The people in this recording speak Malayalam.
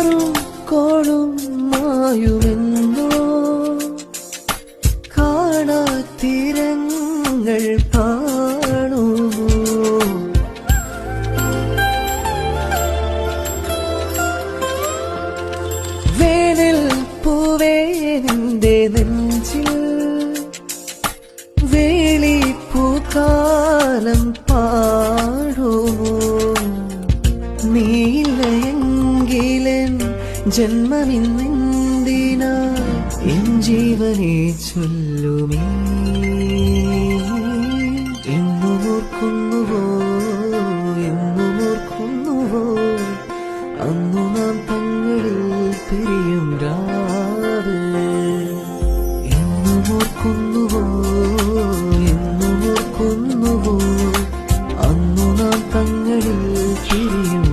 കാറും കോളും മായുമെന്നോ കാണാത്തിരങ്ങൾ കാണുമോ വേനൽ പൂവേ നിന്റെ നെഞ്ചിൽ വേളിപ്പൂക്കാലം പാടുമോ നീയില്ലയെങ്കിലൻ ജന്മമിന്നെന്തിനാ എൻ ജീവനെ ചൊല്ലുമേ എന്നുമോർക്കുന്നുവോ എന്നുമോർക്കുന്നുവോ അന്നു നാം തങ്ങളിൽ പിരിയും രാവ് എന്നുമോർക്കുന്നുവോ എന്നുമോർക്കുന്നുവോ അന്നു നാം തങ്ങളിൽ പിരിയും